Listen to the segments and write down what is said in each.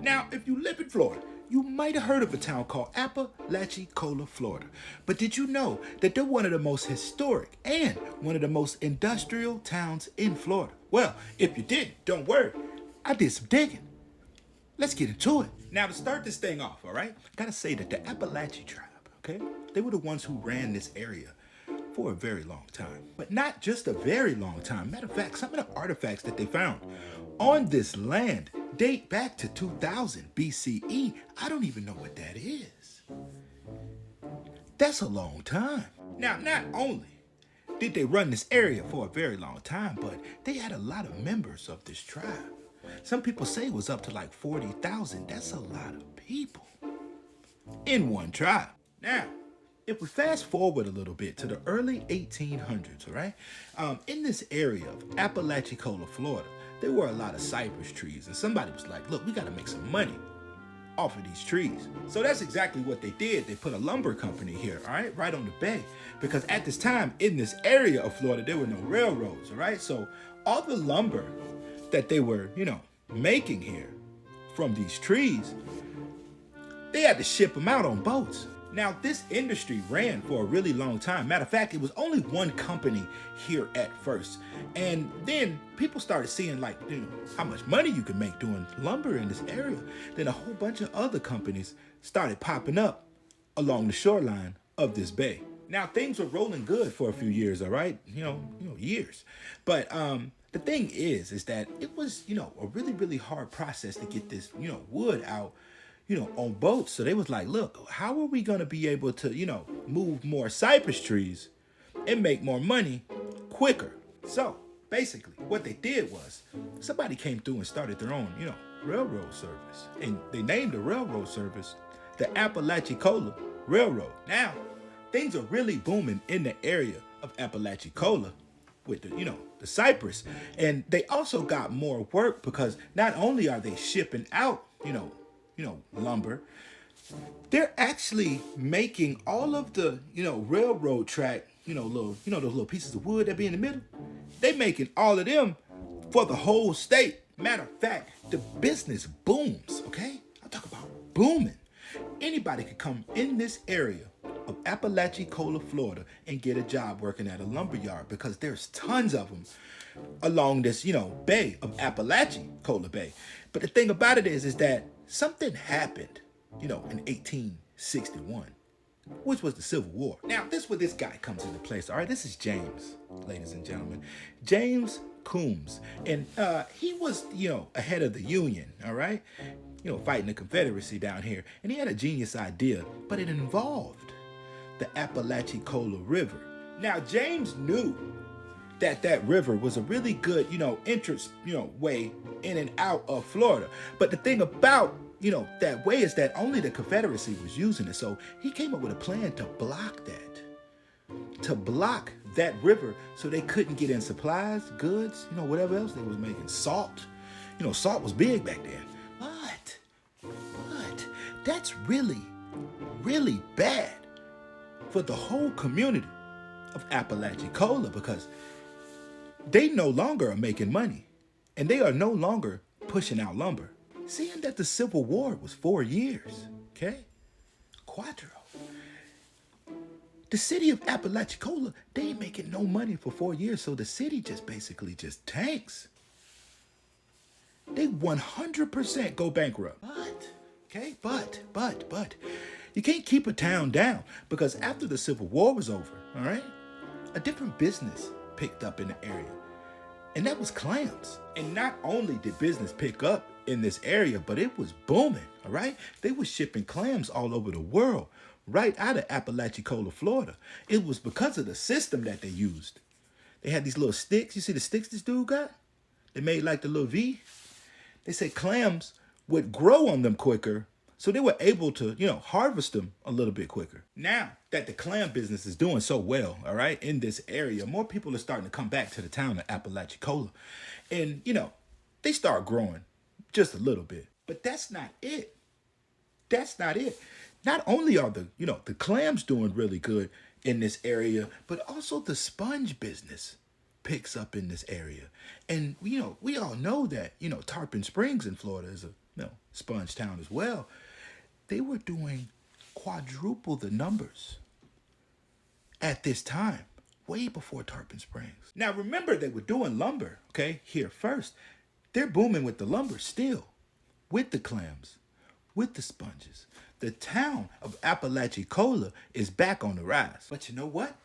Now, if you live in Florida, you might have heard of a town called Apalachicola, Florida. But did you know that they're one of the most historic and one of the most industrial towns in Florida? Well, if you didn't, don't worry. I did some digging. Let's get into it. Now, to start this thing off, all right, I gotta say that the Apalachi tribe, okay, they were the ones who ran this area for a very long time. But not just a very long time. Matter of fact, some of the artifacts that they found on this land date back to 2000 BCE. I don't even know what that is. That's a long time. Now, not only did they run this area for a very long time, but they had a lot of members of this tribe. Some people say it was up to like 40,000. That's a lot of people in one tribe. Now, if we fast forward a little bit to the early 1800s, all right, in this area of Apalachicola, Florida, there were a lot of cypress trees, and somebody was like, look, we got to make some money off of these trees. So that's exactly what they did. They put a lumber company here, all right, right on the bay, because at this time in this area of Florida, there were no railroads, all right? So all the lumber that they were, making here from these trees, they had to ship them out on boats. Now, this industry ran for a really long time. Matter of fact, it was only one company here at first. And then people started seeing like, how much money you could make doing lumber in this area. Then a whole bunch of other companies started popping up along the shoreline of this bay. Now, things were rolling good for a few years, all right? Years. But the thing is that it was, a really, really hard process to get this, wood out, on boats. So they was like, look, how are we going to be able to, move more cypress trees and make more money quicker? So basically what they did was somebody came through and started their own, railroad service. And they named the railroad service the Apalachicola Railroad. Now, things are really booming in the area of Apalachicola with the cypress. And they also got more work because not only are they shipping out, lumber, they're actually making all of the, railroad track, those little pieces of wood that be in the middle. They making all of them for the whole state. Matter of fact, the business booms, okay? I'm talking about booming. Anybody could come in this area of Apalachicola, Florida, and get a job working at a lumber yard because there's tons of them along this, bay of Apalachicola Bay. But the thing about it is that something happened, in 1861, which was the Civil War. Now, this is where this guy comes into place. All right, this is James, ladies and gentlemen. James Coombs. And he was, ahead of the Union, all right? Fighting the Confederacy down here. And he had a genius idea, but it involved the Apalachicola River. Now, James knew that river was a really good, entrance, way in and out of Florida. But the thing about, that way is that only the Confederacy was using it. So he came up with a plan to block that river so they couldn't get in supplies, goods, whatever else they was making. Salt. Salt was big back then. But that's really, really bad for the whole community of Apalachicola because they no longer are making money and they are no longer pushing out lumber. Seeing that the Civil War was 4 years, okay? Quattro. The city of Apalachicola, they ain't making no money for 4 years, so the city just basically just tanks. They 100% go bankrupt. But, you can't keep a town down because after the Civil War was over, all right, a different business picked up in the area, and that was clams. And not only did business pick up in this area, but it was booming, all right? They were shipping clams all over the world, right out of Apalachicola, Florida. It was because of the system that they used. They had these little sticks. You see the sticks this dude got? They made like the little V. They said clams would grow on them quicker, so they were able to, harvest them a little bit quicker. Now that the clam business is doing so well, all right, in this area, more people are starting to come back to the town of Apalachicola. And, they start growing just a little bit. But that's not it. Not only are the clams doing really good in this area, but also the sponge business picks up in this area. And, we all know that, Tarpon Springs in Florida is a Sponge Town as well, they were doing quadruple the numbers at this time, way before Tarpon Springs. Now remember, they were doing lumber, okay, here first. They're booming with the lumber still, with the clams, with the sponges. The town of Apalachicola is back on the rise. But you know what?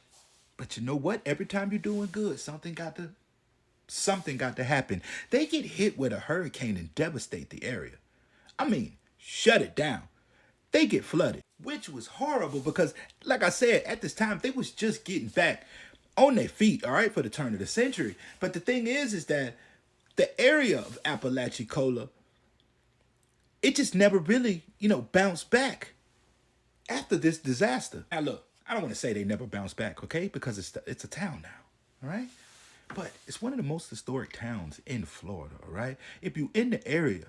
Every time you're doing good, something got to happen. They get hit with a hurricane and devastate the area. I mean, shut it down. They get flooded, which was horrible because, like I said, at this time, they was just getting back on their feet, all right, for the turn of the century. But the thing is that the area of Apalachicola, it just never really, bounced back after this disaster. Now, look, I don't want to say they never bounced back, okay, because it's a town now, all right? But it's one of the most historic towns in Florida, all right? If you're in the area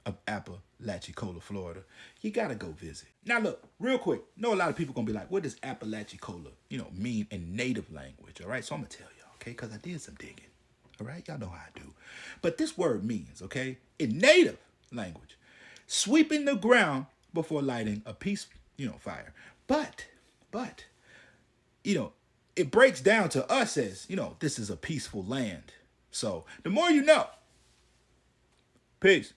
of Apalachicola, Florida, you gotta go visit. Now look, real quick, I know a lot of people gonna be like, what does Apalachicola, mean in native language, all right? So I'm gonna tell y'all, okay, because I did some digging, all right? Y'all know how I do. But this word means, okay, in native language, sweeping the ground before lighting a peace, fire. But, it breaks down to us as, this is a peaceful land. So the more you know. Peace.